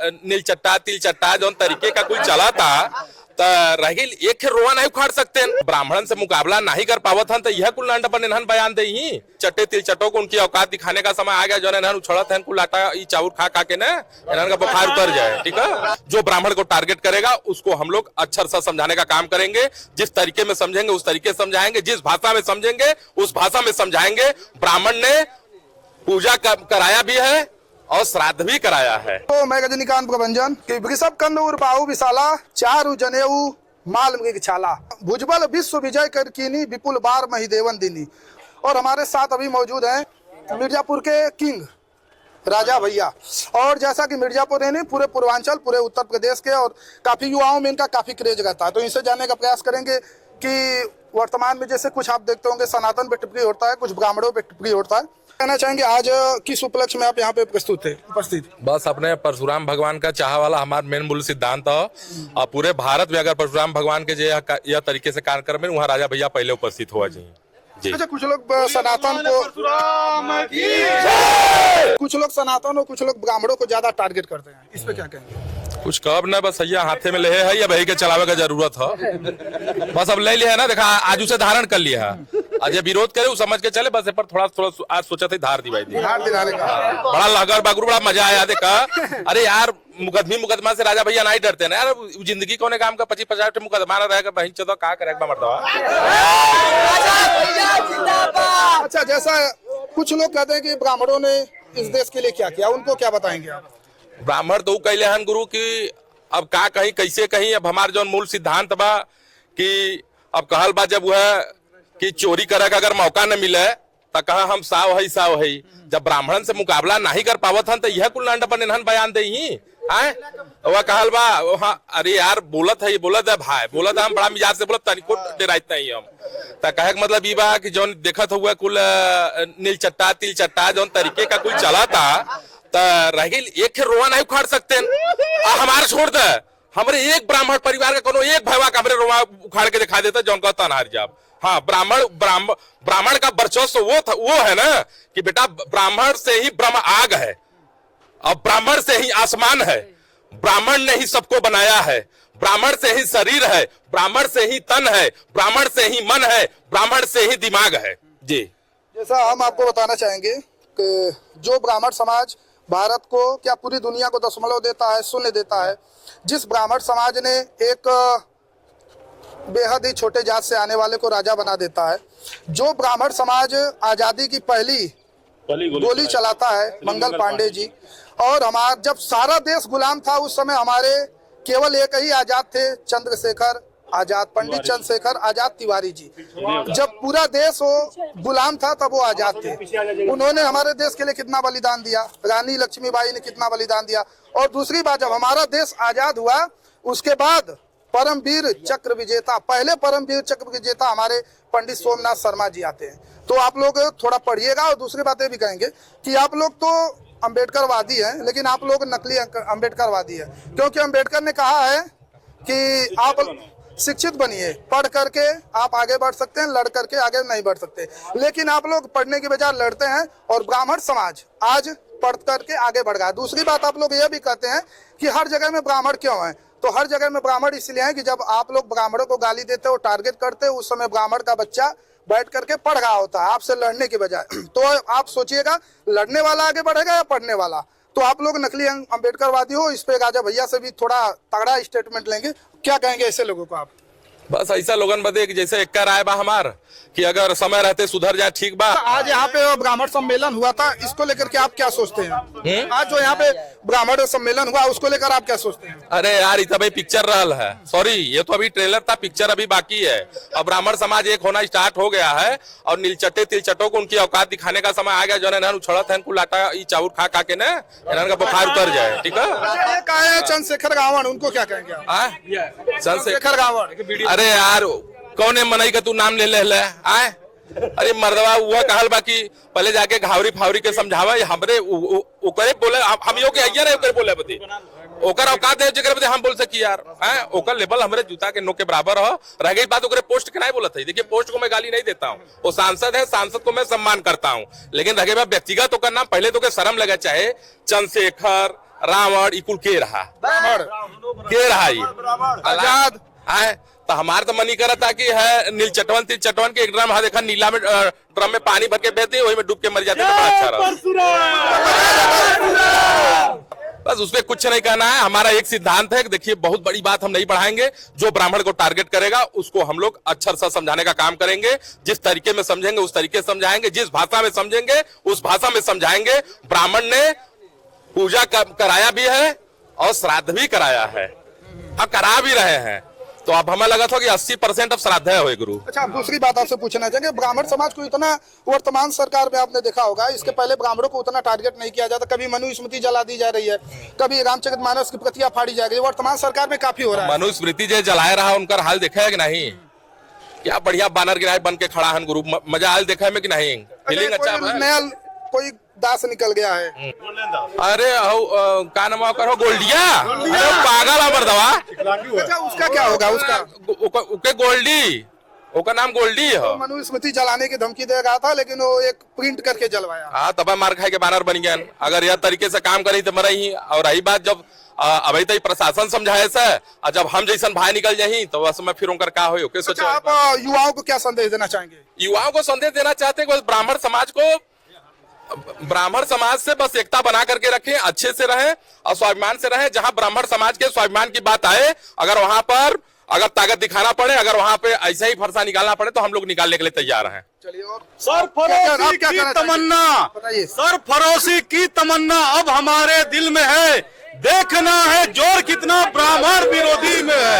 नील चट्टा तिल चट्टा जो तरीके का कोई चला था रही एक रोआ नहीं उखाड़ सकते ब्राह्मण से मुकाबला नहीं कर पावत हन तो यह कुल अपन इन्हन बयान दे ही चट्टे तिल चट्टों को उनकी औकात दिखाने का समय आ गया जो इन्हन उछड़त है कुल आटा चाउर खा खा के ना इन्हन का बुखार उतर जाए। ठीक है, जो ब्राह्मण को टारगेट करेगा उसको हम लोग अक्षर से समझाने का काम करेंगे। जिस तरीके में समझेंगे उस तरीके से समझाएंगे, जिस भाषा में समझेंगे उस भाषा में समझाएंगे। ब्राह्मण ने पूजा कराया भी है और श्राद्ध भी कराया है। तो मैं रजनीकांत प्रभंजन कि वृषभ कंद उर बाहु विशाला चारु जनेऊ माल मृग छाला भुजबल विश्व विजय कर कीनी विपुल बार महिदेवन दिनी। और हमारे साथ अभी मौजूद हैं मिर्जापुर के किंग राजा भैया। और जैसा कि मिर्जापुर है नहीं पूरे पूर्वांचल पूरे उत्तर प्रदेश के और काफी युवाओं में इनका काफी क्रेज रहता है, तो इनसे जानने का प्रयास करेंगे कि वर्तमान में जैसे कुछ आप देखते होंगे सनातन पे टिप्पणी होता है, कुछ ब्राह्मणों पे टिप्पणी होता है। कहना चाहेंगे आज किस उपलक्ष्य में आप यहाँ पे उपस्थित? बस अपने परशुराम भगवान का चाह वाला हमारा मेन मूल सिद्धांत है और पूरे भारत में अगर परशुराम भगवान के यह तरीके से कार्यक्रम है वहाँ राजा भैया पहले उपस्थित हुआ जी। अच्छा, कुछ लोग सनातन को कुछ लोग सनातन और कुछ लोग ब्राह्मणों को ज्यादा टारगेट करते हैं, इस पे क्या कहेंगे? कुछ कब न बस भैया हाथे में ले है या वही के चलावे का जरूरत है। बस अब ले लिया है ना, देखा आज उसे धारण कर लिया है। आज ये विरोध करे समझ के चले, बस पर थोड़ा आज सोचा था धार दी भाई बड़ा लगर बागरू बड़ा मजा आया देखा। अरे यार मुकदमा से राजा भैया नहीं डरते ना यार, जिंदगी कोने काम का 25-50 मुकदमा रहेगा बहन चौदह कहा करेगा मरदवा। अच्छा, जैसा कुछ लोग कहते हैं कि ब्राह्मणों ने इस देश के लिए क्या किया, उनको क्या बताएंगे आप? ब्राह्मण तो कहले हन गुरु की अब का कहीं कैसे कहीं अब हमारे जो मूल सिद्धांत बा कि अब कहल बा जब वह कि चोरी करे का अगर मौका न मिले तो कहा हम साव है। जब ब्राह्मण से मुकाबला नहीं कर पावत हन तो यह कुल अपन इन्हन बयान दे ही वह कहल बा। हाँ, अरे यार बोलत है भाई बोलत है हम बड़ा मिजाज से बोलत तनिको डराइत नहीं हम तो कहे का मतलब ई बा कि जो देखत हुआ कुल नील चट्टा तिल चट्टा जो तरीके का कुल चला था रही एक रोआ नहीं उखाड़ सकते हमारे छोड़ दे हमारे एक ब्राह्मण परिवार का कोनो एक भैया का हमरे रोआ उखाड़ के दिखा देता जौन कहता नार जाब। हाँ, ब्राह्मण का वर्चस्व वो है ना कि बेटा ब्राह्मण से ही ब्रह्म आग है और ब्राह्मण से ही आसमान है, ब्राह्मण ने ही सबको बनाया है, ब्राह्मण से ही शरीर है, ब्राह्मण से ही तन है, ब्राह्मण से ही मन है, ब्राह्मण से ही दिमाग है जी। जैसा हम आपको बताना चाहेंगे कि जो ब्राह्मण समाज भारत को क्या पूरी दुनिया को दशमलव देता है, शून्य देता है, जिस ब्राह्मण समाज ने एक बेहद ही छोटे जात से आने वाले को राजा बना देता है, जो ब्राह्मण समाज आजादी की पहली गोली चलाता है मंगल पांडे जी, और हमारा जब सारा देश गुलाम था उस समय हमारे केवल एक ही आजाद थे, चंद्रशेखर आजाद, पंडित चंद्रशेखर आजाद तिवारी जी। जब पूरा देश वो गुलाम था तब वो आजाद थे। उन्होंने हमारे देश के लिए कितना बलिदान दिया, रानी लक्ष्मीबाई ने कितना बलिदान दिया। और दूसरी बात, जब हमारा देश आजाद हुआ उसके बाद परमवीर चक्र विजेता, पहले परमवीर चक्र विजेता हमारे पंडित सोमनाथ शर्मा जी आते हैं। तो आप लोग थोड़ा पढ़िएगा। और दूसरी बात ये भी कहेंगे कि आप लोग तो अम्बेडकरवादी हैं, लेकिन आप लोग नकली अम्बेडकरवादी है, क्योंकि अम्बेडकर ने कहा है कि आप शिक्षित बनिए, पढ़ करके आप आगे बढ़ सकते हैं, लड़ करके आगे नहीं बढ़ सकते। लेकिन आप लोग पढ़ने के बजाय लड़ते हैं और ब्राह्मण समाज आज पढ़ करके आगे बढ़ गया। दूसरी बात, आप लोग ये भी कहते हैं कि हर जगह में ब्राह्मण क्यों है, तो हर जगह में ब्राह्मण इसलिए है कि जब आप लोग ब्राह्मणों को गाली देते हो, टारगेट करते हो, उस समय ब्राह्मण का बच्चा बैठ करके पढ़ रहा होता है आपसे लड़ने के बजाय। तो आप सोचिएगा लड़ने वाला आगे बढ़ेगा या पढ़ने वाला। तो आप लोग नकली अम्बेडकरवादी हो, इस पे राजा भैया से भी थोड़ा तगड़ा स्टेटमेंट लेंगे। क्या कहेंगे ऐसे लोगों को आप? बस ऐसा लोगन बदे कि जैसे एक राय बा हमार कि अगर समय रहते सुधर जाए ठीक बा। आज यहाँ पे ब्राह्मण सम्मेलन हुआ था, इसको लेकर के आप क्या सोचते हैं? आज जो यहाँ पे ब्राह्मण सम्मेलन हुआ उसको लेकर आप क्या सोचते हैं? अरे यार इतना भाई पिक्चर रहल है, सॉरी ये तो अभी ट्रेलर था, पिक्चर अभी बाकी है। अब ब्राह्मण समाज एक होना स्टार्ट हो गया है और नीलचट्टे तिलचट्टों को उनकी औकात दिखाने का समय आ गया। जो है उछड़त है कुल आटा चाउर खा खा के ना इन्हन का बुखार उतर जाए। ठीक है, चंद्रशेखर रावण, उनको क्या कहेंगे? चंद्रशेखर रावण, अरे यार कौन मनई का तू नाम ले आए? अरे मर्दवा हुआ कहल बाकी पहले जाके घावरी फावरी के समझावा हमरे ओकरे बोले हम यो के आइया रे ओकरे बोले बती ओकर औकात है जेकर बदे हम बोल सकी यार हैं ओकर लेवल हमरे जूता के नो के बराबर हो। रह गई बात ओकरे पोस्ट के नहीं बोलत है। देखिए पोस्ट को मैं गाली नहीं देता हूँ, वो सांसद है, सांसद को मैं सम्मान करता हूँ, लेकिन रह गई बात व्यक्तिगत ओकर नाम पहले तो के शर्म लगा। चाहे चंद्रशेखर रावण इकुल के रहा के रहा ये आजाद है। तो हमारे तो मन ही करा था कि है नील चटवन तिल चटवन के एक ड्रम हाँ देखा नीला में ड्रम में पानी भर के बहते वही में डूब के मर जाते तो बड़ा अच्छा रहा। बस उसमें कुछ नहीं कहना है। हमारा एक सिद्धांत है कि देखिए बहुत बड़ी बात हम नहीं बढ़ाएंगे, जो ब्राह्मण को टारगेट करेगा उसको हम लोग अक्षर सा समझाने का काम करेंगे। जिस तरीके में समझेंगे उस तरीके से समझाएंगे, जिस भाषा में समझेंगे उस भाषा में समझाएंगे। ब्राह्मण ने पूजा कराया भी है और श्राद्ध भी कराया है और करा भी रहे हैं। तो अब हमें लगा था कि 80% अब श्राद्ध है हुए गुरु। अच्छा, आप दूसरी बात आपसे पूछना चाहेंगे, ब्राह्मण समाज को इतना वर्तमान सरकार में आपने देखा होगा, इसके पहले ब्राह्मणों को उतना टारगेट नहीं किया जाता। कभी मनुस्मृति जला दी जा रही है, कभी रामचरितमानस की प्रतियां फाड़ी जा रही है। वर्तमान सरकार में काफी हो रहा है। मनुस्मृति जो जलाए रहा उनका हाल देखा है कि नहीं? क्या बढ़िया बानर गिराए बन के खड़ा है गुरु, मजा हाल देखा है में कि नहीं? फीलिंग अच्छा है। नया कोई दास निकल गया है। अरे का नाम करो गोल्डिया, अरे पागल है मर्दवा। अच्छा, उसका क्या होगा? उसका उके गोल्डी, उसका नाम गोल्डी है। मनुस्मृति जलाने की धमकी दे रहा था, लेकिन वो एक प्रिंट करके जलवाया। हाँ, तब मार खाए के बानर बन गया। अगर यह तरीके से काम करी तो मर ही। और रही बात जब अभी तक प्रशासन समझाए से और जब हम जैसन भाई निकल जाही तो बस में फिर उनकर का हो। अच्छा, आप युवाओं को क्या संदेश देना चाहेंगे? युवाओं को संदेश देना चाहते हैं कि ब्राह्मण समाज से बस एकता बना करके रखें, अच्छे से रहें और स्वाभिमान से रहें। जहां ब्राह्मण समाज के स्वाभिमान की बात आए, अगर वहां पर अगर ताकत दिखाना पड़े, अगर वहां पे ऐसा ही फरसा निकालना पड़े तो हम लोग निकालने के लिए तैयार हैं। चलिए, और सरफरोशी की तमन्ना, बताइए। सरफरोशी की तमन्ना अब हमारे दिल में है। देखना है जोर कितना ब्राह्मण विरोधी में है।